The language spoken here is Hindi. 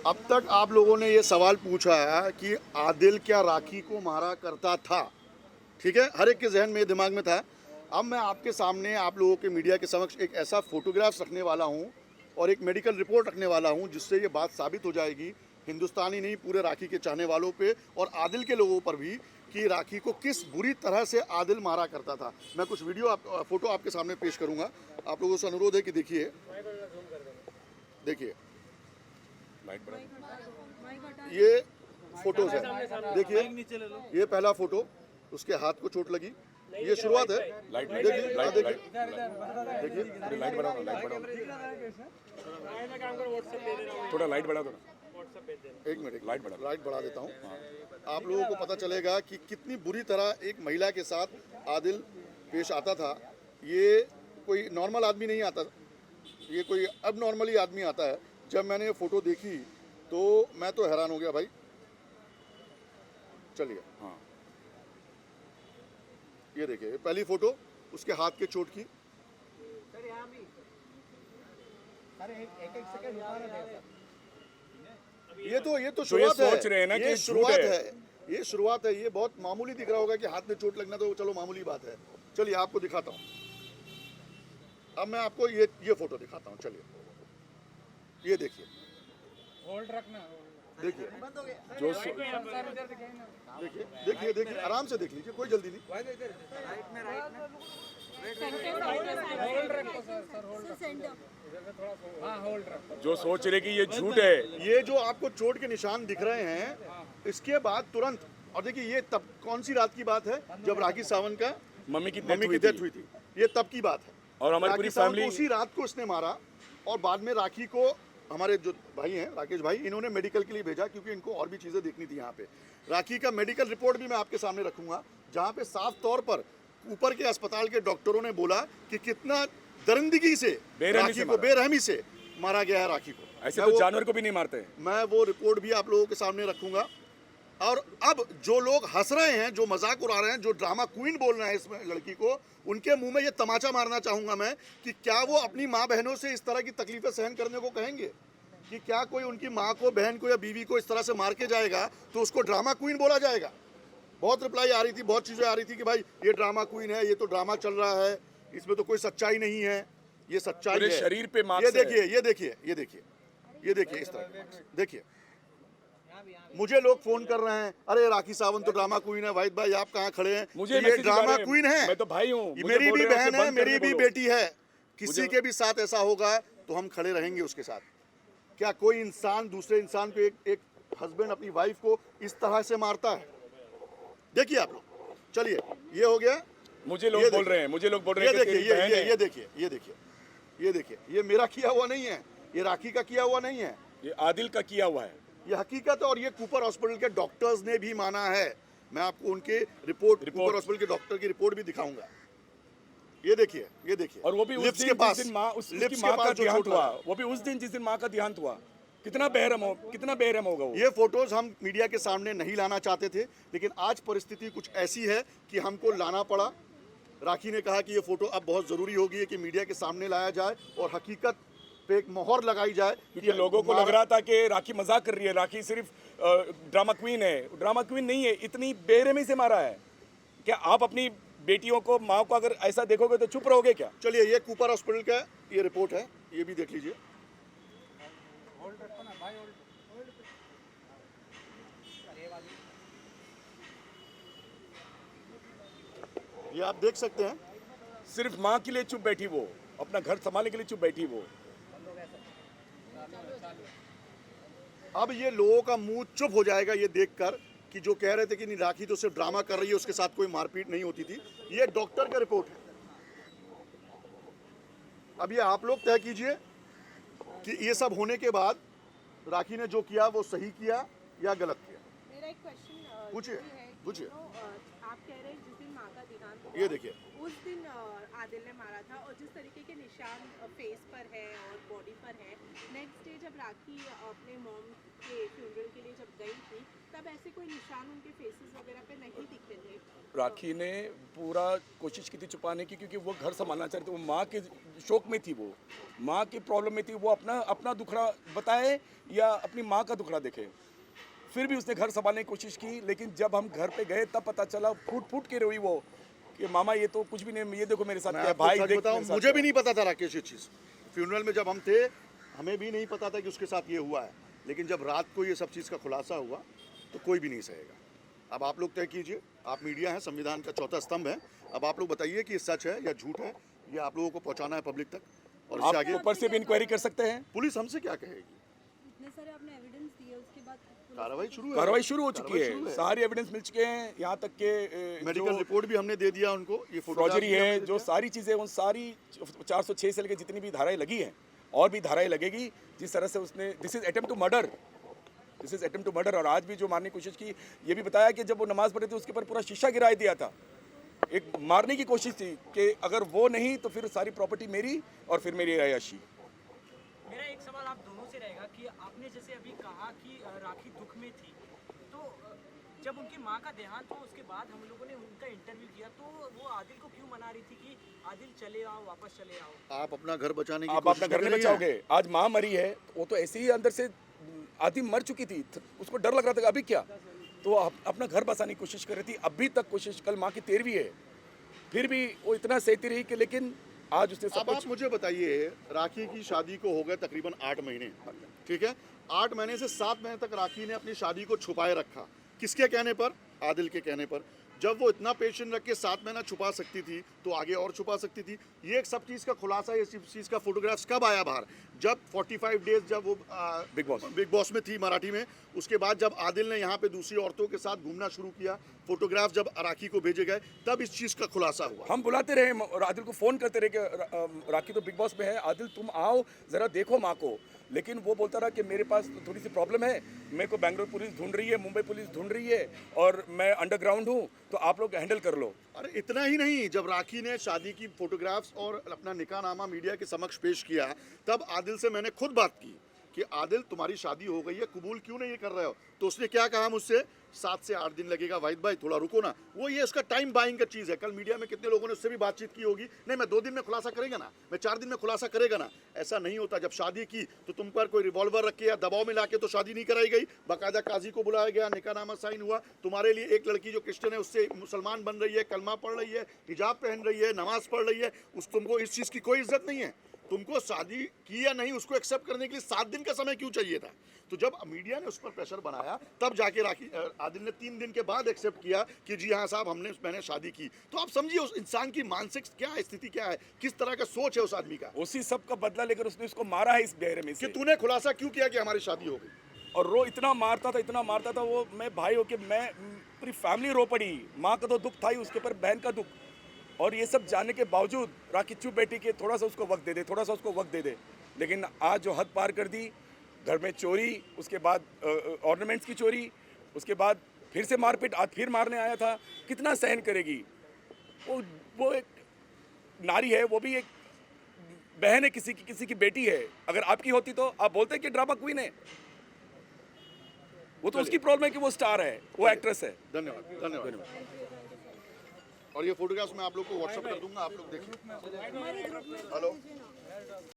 अब तक आप लोगों ने ये सवाल पूछा है कि आदिल क्या राखी को मारा करता था, ठीक है, हर एक के जहन में दिमाग में था। अब मैं आपके सामने आप लोगों के मीडिया के समक्ष एक ऐसा फोटोग्राफ्स रखने वाला हूँ और एक मेडिकल रिपोर्ट रखने वाला हूँ जिससे ये बात साबित हो जाएगी हिंदुस्तानी नहीं पूरे राखी के चाहने वालों पे और आदिल के लोगों पर भी कि राखी को किस बुरी तरह से आदिल मारा करता था। मैं कुछ फोटो आपके सामने पेश करूँगा। आप लोगों से अनुरोध है कि देखिए, देखिए ये फोटोज है, देखिए ये पहला फोटो, उसके हाथ को चोट लगी, ये शुरुआत है। देखिए देखिए देखिए लाइट बढ़ाओ, थोड़ा लाइट बढ़ा दो। एक मिनट लाइट बढ़ा देता हूँ। आप लोगों को पता चलेगा कि कितनी बुरी तरह एक महिला के साथ आदिल पेश आता था। ये कोई नॉर्मल आदमी नहीं आता, ये कोई अब नॉर्मली आदमी आता है। जब मैंने ये फ़ोटो देखी तो मैं तो हैरान हो गया भाई। चलिए, हाँ ये देखिए पहली फ़ोटो उसके हाथ के चोट की। ये तो शुरुआत है, सोच रहे हैं ना ये कि शुरुआत झूठ है, ये शुरुआत है। ये बहुत मामूली दिख रहा होगा कि हाथ में चोट लगना तो चलो मामूली बात है। चलिए आपको दिखाता हूँ। अब मैं आपको ये फोटो दिखाता हूँ। चलिए ये देखिए, होल्ड रखना। देखिए जो देखिए देखिए देखिए आराम से देख लीजिए, कोई जल्दी नहीं। होल्ड रखो सर, होल्ड रखो। हाँ होल्ड रखो। जो सोच रहे कि ये झूठ है, ये जो आपको चोट के निशान दिख रहे हैं, इसके बाद तुरंत, और देखिए ये तब कौन सी रात की बात है जब राखी सावंत का मम्मी की डेथ हुई थी। ये तब की बात है और हमारी पूरी राखी सावंत फैमिली को उसी रात को इसने मारा। और बाद में राखी को हमारे जो भाई हैं राकेश भाई, इन्होंने मेडिकल के लिए भेजा क्योंकि इनको और भी चीज़ें देखनी थी। यहाँ पे राखी का मेडिकल रिपोर्ट भी मैं आपके सामने रखूंगा जहाँ पे साफ तौर पर ऊपर के अस्पताल के डॉक्टरों ने बोला कि कितना दरिंदगी से राखी को बेरहमी से मारा गया है। राखी को ऐसे तो जानवर को भी नहीं मारते। मैं वो रिपोर्ट भी आप लोगों के सामने रखूंगा। और अब जो लोग हंस रहे हैं, जो मजाक उड़ा रहे हैं, जो ड्रामा क्वीन बोल रहे हैं इसमें लड़की को, उनके मुंह में ये तमाचा मारना चाहूंगा मैं कि क्या वो अपनी माँ बहनों से इस तरह की तकलीफें सहन करने को कहेंगे? कि क्या कोई उनकी माँ को, बहन को या बीवी को इस तरह से मार के जाएगा तो उसको ड्रामा क्वीन बोला जाएगा? बहुत रिप्लाई आ रही थी, बहुत चीज़ें आ रही थी कि भाई ये ड्रामा क्वीन है, ये तो ड्रामा चल रहा है, इसमें तो कोई सच्चाई नहीं है। ये सच्चाई है। शरीर पे ये देखिए ये देखिए ये देखिए ये देखिए इस तरह देखिए। मुझे लोग फोन कर रहे हैं, अरे राखी सावंत तो ड्रामा क्वीन है। वाहिद भाई आप कहाँ खड़े हैं? मुझे ये मैसेज ड्रामा आ रहे हैं। क्वीन है। मैं तो भाई हूँ, मेरी भी बहन है, मेरी भी बेटी है। किसी मुझे- के भी साथ ऐसा होगा तो हम खड़े रहेंगे उसके साथ। क्या कोई इंसान दूसरे इंसान पे एक हस्बैंड अपनी वाइफ को इस तरह से मारता है? देखिए आप लोग। चलिए ये हो गया। मुझे लोग बोल रहे हैं, मुझे लोग बोल रहे ये हैं कि देखिए तेरी बहन है। ये देखिए ये देखिए ये देखिए, ये मेरा किया हुआ नहीं है, ये राखी का किया हुआ नहीं है, ये आदिल का किया हुआ है। ये हकीकत है। और ये कूपर हॉस्पिटल के डॉक्टर्स ने भी माना है। मैं आपको उनके रिपोर्ट कूपर हॉस्पिटल के डॉक्टर की रिपोर्ट भी दिखाऊंगा। ये देखिए ये देखिए, और वो भी उस लिप्स दिन के पास, जिस दिन माँ उसकी लिप्स माँ के का पास जो देहांत चोट हुआ, लगा। वो भी उस दिन जिस दिन माँ का देहांत हुआ। कितना बेरहम होगा वो। ये फोटोज हम मीडिया के सामने नहीं लाना चाहते थे, लेकिन आज परिस्थिति कुछ ऐसी है कि हमको लाना पड़ा। राखी ने कहा कि ये फोटो अब बहुत ज़रूरी होगी कि मीडिया के सामने लाया जाए और हकीकत पे एक मोहर लगाई जाए। क्योंकि लोगों को लग रहा था कि राखी मजाक कर रही है, राखी सिर्फ ड्रामा क्वीन है। ड्रामा क्वीन नहीं है, इतनी बेरहमी से मारा है। क्या आप अपनी बेटियों को, माँ को अगर ऐसा देखोगे तो चुप रहोगे क्या? चलिए ये कूपर हॉस्पिटल का ये रिपोर्ट है, ये भी देख लीजिए। होल्ड रखो ना भाई, होल्ड। ये आप देख सकते हैं। सिर्फ माँ के लिए चुप बैठी वो, अपना घर संभालने के लिए चुप बैठी वो। अब ये लोगों का मुंह चुप हो जाएगा ये देखकर कि जो कह रहे थे कि नहीं राखी तो सिर्फ ड्रामा कर रही है, उसके साथ कोई मारपीट नहीं होती थी। ये डॉक्टर का रिपोर्ट है। अब ये आप लोग तय कीजिए कि ये सब होने के बाद राखी ने जो किया वो सही किया या गलत किया। मेरा एक क्वेश्चन पूछिए। है बुझिए आप कह रहे हैं जिस दिन माँ का देहांत हुआ, ये देखिए उस दिन आदिल ने मारा था, और जिस तरीके के निशान फेस पर है और बॉडी पर है, नेक्स्ट डे जब राखी अपने मॉम के फ्यूनरल के लिए जब गई थी तब ऐसे कोई निशान उनके फेसेस वगैरह पे नहीं दिखे थे। राखी ने पूरा कोशिश की थी छुपाने की, क्योंकि वो घर संभालना चाह रही थी, वो माँ के शोक में थी, वो माँ की प्रॉब्लम में थी। वो अपना दुखड़ा बताए या अपनी माँ का दुखड़ा देखे, फिर भी उसने घर संभालने की कोशिश की। लेकिन जब हम घर पे गए तब पता चला, फूट फूट के रोई वो कि मामा ये तो कुछ भी नहीं, ये देखो मेरे साथ मैं क्या है, आपको भाई सच देख बताऊं, मेरे साथ मुझे क्या भी है। नहीं पता था राकेश ये चीज़। फ्यूनरल में जब हम थे हमें भी नहीं पता था कि उसके साथ ये हुआ है, लेकिन जब रात को ये सब चीज़ का खुलासा हुआ तो कोई भी नहीं सहेगा। अब आप लोग तय कीजिए, आप मीडिया हैं, संविधान का चौथा स्तंभ है। अब आप लोग बताइए कि ये सच है या झूठ है, ये आप लोगों को पहुंचाना है पब्लिक तक। और इससे आप आगे ऊपर से भी इंक्वायरी कर सकते हैं। पुलिस हमसे क्या कहेगी? इतने सारे आपने एविडेंस दिए, उसके बाद कार्रवाई शुरू है, कार्रवाई शुरू हो चुकी कार्रवाई शुरू है, सारे एविडेंस मिल चुके हैं, यहाँ तक के मेडिकल रिपोर्ट भी हमने दे दिया उनको, ये फ्रॉजरी photograph भी है, हमने दे जो दिया। सारी चीज़ें, उन सारी 406 से लेकर जितनी भी धाराएं लगी हैं और भी धाराएं लगेगी। जिस तरह से उसने, this is attempt to murder, this is attempt to murder. और आज भी जो मारने की कोशिश की, ये भी बताया कि जब वो नमाज पढ़े थे उसके ऊपर पूरा शीशा गिरा दिया था। एक मारने की कोशिश थी कि अगर वो नहीं तो फिर सारी प्रॉपर्टी मेरी और फिर मेरी अयाशी। मेरा एक सवाल आप दोनों से रहेगा कि आपने जैसे अभी कहा कि राखी दुख में थी, तो जब उनकी माँ का देहांत हुआ उसके बाद हम लोगों ने उनका इंटरव्यू किया, तो वो आदिल को क्यों मना रही थी कि आदिल चले आओ, वापस चले आओ? आप अपना घर बचाने की आप कोशिश अपना घर कर नहीं रही हैं। बचाओगे। आज माँ मरी है, वो तो ऐसे ही अंदर से आधी मर चुकी थी, उसको डर लग रहा था कि अभी क्या, तो अपना घर बसाने की कोशिश कर रही थी। अभी तक कोशिश, कल माँ की 13वीं है, फिर भी वो इतना सहती रही कि, लेकिन आज उसने सब अब आप कुछ। मुझे बताइए, राखी की शादी को हो गए तकरीबन 8 महीने, ठीक है? 8 महीने से 7 महीने तक राखी ने अपनी शादी को छुपाए रखा। किसके कहने पर? आदिल के कहने पर। जब वो इतना पेशेंस रख के 7 महीना छुपा सकती थी तो आगे और छुपा सकती थी। ये एक सब चीज़ का खुलासा, ये सब चीज़ का फोटोग्राफ्स कब आया बाहर? जब 45 डेज जब वो बिग बॉस में थी मराठी में, उसके बाद जब आदिल ने यहाँ पे दूसरी औरतों के साथ घूमना शुरू किया, फोटोग्राफ जब राखी को भेजे गए, तब इस चीज़ का खुलासा हुआ। हम बुलाते रहे और आदिल को फ़ोन करते रहे कि राखी तो बिग बॉस में है, आदिल तुम आओ ज़रा देखो माँ को। लेकिन वो बोलता रहा कि मेरे पास तो थोड़ी सी प्रॉब्लम है, मेरे को बेंगलोर पुलिस ढूंढ रही है, मुंबई पुलिस ढूंढ रही है और मैं अंडरग्राउंड हूँ, तो आप लोग हैंडल कर लो। अरे इतना ही नहीं, जब राखी ने शादी की फोटोग्राफ्स और अपना निकाहनामा मीडिया के समक्ष पेश किया, तब आदिल से मैंने खुद बात की कि आदिल तुम्हारी शादी हो गई है, कबूल क्यों नहीं कर रहे हो? तो उसने क्या कहा मुझसे, 7 से 8 दिन लगेगा वाहिद भाई, थोड़ा रुको ना। वो ये इसका टाइम बाइंग का चीज़ है। कल मीडिया में कितने लोगों ने उससे भी बातचीत की होगी, नहीं मैं 2 दिन में खुलासा करेगा ना, मैं 4 दिन में खुलासा करेगा ना। ऐसा नहीं होता। जब शादी की तो तुम पर कोई रिवॉल्वर रख के या दबाव में लाके तो शादी नहीं कराई गई, बाकायदा काजी को बुलाया गया, निकाहनामा साइन हुआ। तुम्हारे लिए एक लड़की जो क्रिश्चियन है उससे मुसलमान बन रही है, कलमा पढ़ रही है, हिजाब पहन रही है, नमाज पढ़ रही है, तुमको इस चीज़ की कोई इज्जत नहीं है। तुमको शादी की या नहीं उसको एक्सेप्ट करने के लिए 7 दिन का समय क्यों चाहिए था? तो जब मीडिया ने उस पर प्रेशर बनाया, तब जाके राखी आदिल ने 3 दिन के बाद एक्सेप्ट किया कि जी हाँ साहब मैंने शादी की। तो आप समझिए उस इंसान की मानसिक क्या है, स्थिति क्या है, किस तरह का सोच है उस आदमी का, उसी सब का बदला लेकर उसने उसको मारा है इस बेरहमी कि से। तूने खुलासा क्यों किया कि हमारी शादी हो गई। और रो इतना मारता था वो, मैं भाई हो के मैं पूरी फैमिली रो पड़ी। माँ का तो दुख था ही, उसके ऊपर बहन का दुख। और ये सब जानने के बावजूद राखी चुप बैठी कि थोड़ा सा उसको वक्त दे दे, थोड़ा सा उसको वक्त दे दे। लेकिन आज जो हद पार कर दी, घर में चोरी, उसके बाद ऑर्नामेंट्स की चोरी, उसके बाद फिर से मारपीट, आज फिर मारने आया था, कितना सहन करेगी? वो एक नारी है, वो भी एक बहन है, किसी की बेटी है। अगर आपकी होती तो आप बोलते कि ड्रामा क्वीन है। वो तो उसकी प्रॉब्लम है कि वो स्टार है, वो एक्ट्रेस है। धन्यवाद धन्यवाद। और ये फोटोग्राफ्स मैं आप लोग को व्हाट्सएप कर दूंगा, आप लोग देखिए। हमारे ग्रुप में हेलो।